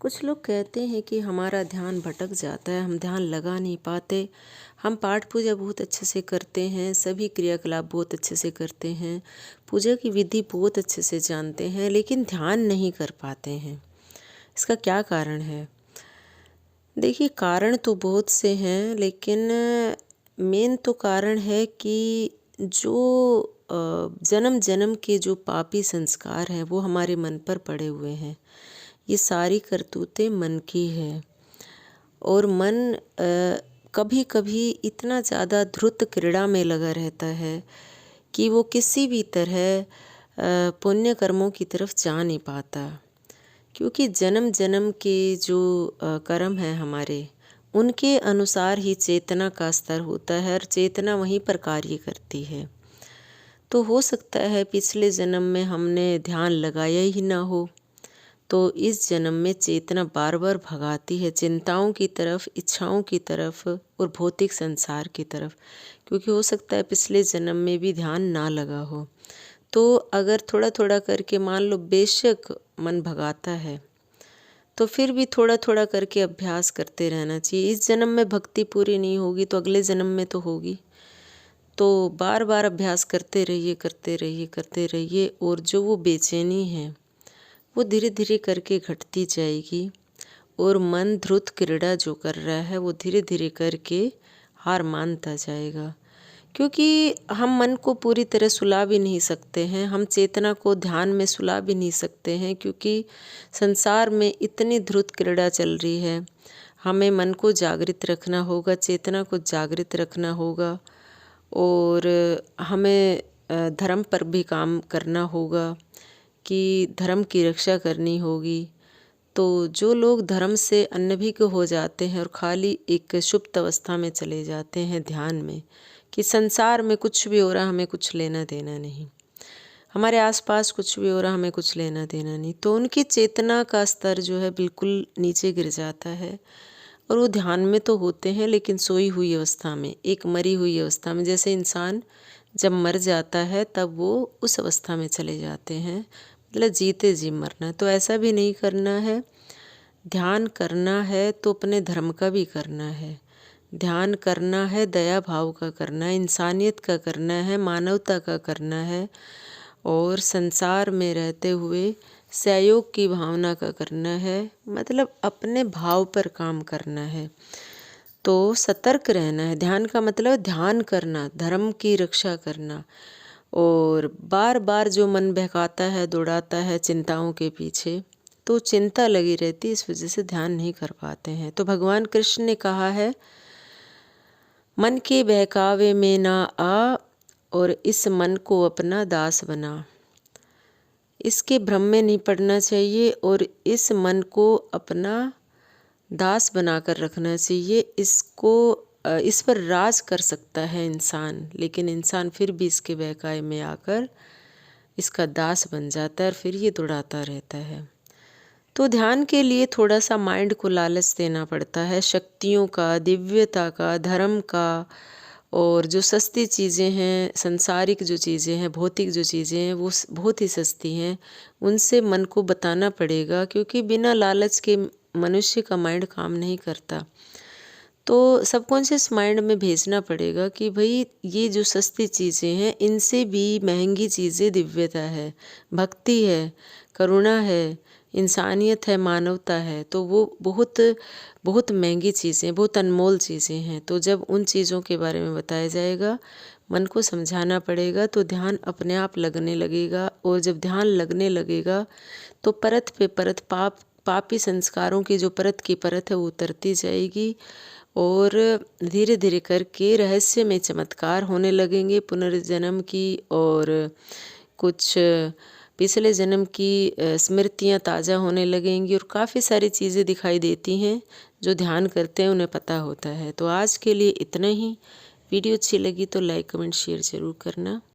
कुछ लोग कहते हैं कि हमारा ध्यान भटक जाता है, हम ध्यान लगा नहीं पाते। हम पाठ पूजा बहुत अच्छे से करते हैं, सभी क्रियाकलाप बहुत अच्छे से करते हैं, पूजा की विधि बहुत अच्छे से जानते हैं, लेकिन ध्यान नहीं कर पाते हैं। इसका क्या कारण है? देखिए, कारण तो बहुत से हैं, लेकिन मेन तो कारण है कि जो जन्म जन्म के जो पापी संस्कार हैं वो हमारे मन पर पड़े हुए हैं। ये सारी करतूतें मन की है और मन कभी कभी इतना ज़्यादा धृत क्रीड़ा में लगा रहता है कि वो किसी भी तरह पुण्य कर्मों की तरफ जा नहीं पाता, क्योंकि जन्म जन्म के जो कर्म हैं हमारे, उनके अनुसार ही चेतना का स्तर होता है और चेतना वहीं पर कार्य करती है। तो हो सकता है पिछले जन्म में हमने ध्यान लगाया ही ना हो, तो इस जन्म में चेतना बार बार भगाती है चिंताओं की तरफ, इच्छाओं की तरफ और भौतिक संसार की तरफ, क्योंकि हो सकता है पिछले जन्म में भी ध्यान ना लगा हो। तो अगर थोड़ा थोड़ा करके, मान लो बेशक मन भगाता है, तो फिर भी थोड़ा थोड़ा करके अभ्यास करते रहना चाहिए। इस जन्म में भक्ति पूरी नहीं होगी तो अगले जन्म में तो होगी। तो बार बार अभ्यास करते रहिए, करते रहिए, करते रहिए, और जो वो बेचैनी है वो धीरे धीरे करके घटती जाएगी और मन ध्रुत क्रीड़ा जो कर रहा है वो धीरे धीरे करके हार मानता जाएगा। क्योंकि हम मन को पूरी तरह सुला भी नहीं सकते हैं, हम चेतना को ध्यान में सुला भी नहीं सकते हैं, क्योंकि संसार में इतनी ध्रुत क्रीड़ा चल रही है। हमें मन को जागृत रखना होगा, चेतना को जागृत रखना होगा, और हमें धर्म पर भी काम करना होगा कि धर्म की रक्षा करनी होगी। तो जो लोग धर्म से अनभिज्ञ हो जाते हैं और खाली एक सुप्त अवस्था में चले जाते हैं ध्यान में, कि संसार में कुछ भी हो रहा हमें कुछ लेना देना नहीं, हमारे आसपास कुछ भी हो रहा हमें कुछ लेना देना नहीं, तो उनकी चेतना का स्तर जो है बिल्कुल नीचे गिर जाता है। और वो ध्यान में तो होते हैं लेकिन सोई हुई अवस्था में, एक मरी हुई अवस्था में। जैसे इंसान जब मर जाता है तब वो उस अवस्था में चले जाते हैं, मतलब जीते जी मरना। तो ऐसा भी नहीं करना है। ध्यान करना है तो अपने धर्म का भी करना है, ध्यान करना है दया भाव का करना है, इंसानियत का करना है, मानवता का करना है, और संसार में रहते हुए सहयोग की भावना का करना है, मतलब अपने भाव पर काम करना है। तो सतर्क रहना है। ध्यान का मतलब ध्यान करना, धर्म की रक्षा करना। और बार बार जो मन बहकाता है, दौड़ाता है चिंताओं के पीछे, तो चिंता लगी रहती है, इस वजह से ध्यान नहीं कर पाते हैं। तो भगवान कृष्ण ने कहा है, मन के बहकावे में ना आ और इस मन को अपना दास बना। इसके भ्रम में नहीं पड़ना चाहिए और इस मन को अपना दास बनाकर रखना चाहिए। इस पर राज कर सकता है इंसान, लेकिन इंसान फिर भी इसके बहकावे में आकर इसका दास बन जाता है और फिर ये दौड़ाता रहता है। तो ध्यान के लिए थोड़ा सा माइंड को लालच देना पड़ता है, शक्तियों का, दिव्यता का, धर्म का, और जो सस्ती चीज़ें हैं, संसारिक जो चीज़ें हैं, भौतिक जो चीज़ें हैं, वो बहुत ही सस्ती हैं, उनसे मन को बताना पड़ेगा, क्योंकि बिना लालच के मनुष्य का माइंड काम नहीं करता। तो सबकॉन्शियस माइंड में भेजना पड़ेगा कि भाई ये जो सस्ती चीज़ें हैं, इनसे भी महंगी चीज़ें दिव्यता है, भक्ति है, करुणा है, इंसानियत है, मानवता है। तो वो बहुत बहुत महंगी चीज़ें, बहुत अनमोल चीज़ें हैं। तो जब उन चीज़ों के बारे में बताया जाएगा, मन को समझाना पड़ेगा, तो ध्यान अपने आप लगने लगेगा। और जब ध्यान लगने लगेगा तो परत पे परत पापी संस्कारों की जो परत की परत है वो उतरती जाएगी, और धीरे धीरे करके रहस्य में चमत्कार होने लगेंगे पुनर्जन्म की, और कुछ पिछले जन्म की स्मृतियाँ ताज़ा होने लगेंगी, और काफ़ी सारी चीज़ें दिखाई देती हैं। जो ध्यान करते हैं उन्हें पता होता है। तो आज के लिए इतना ही। वीडियो अच्छी लगी तो लाइक कमेंट शेयर ज़रूर करना।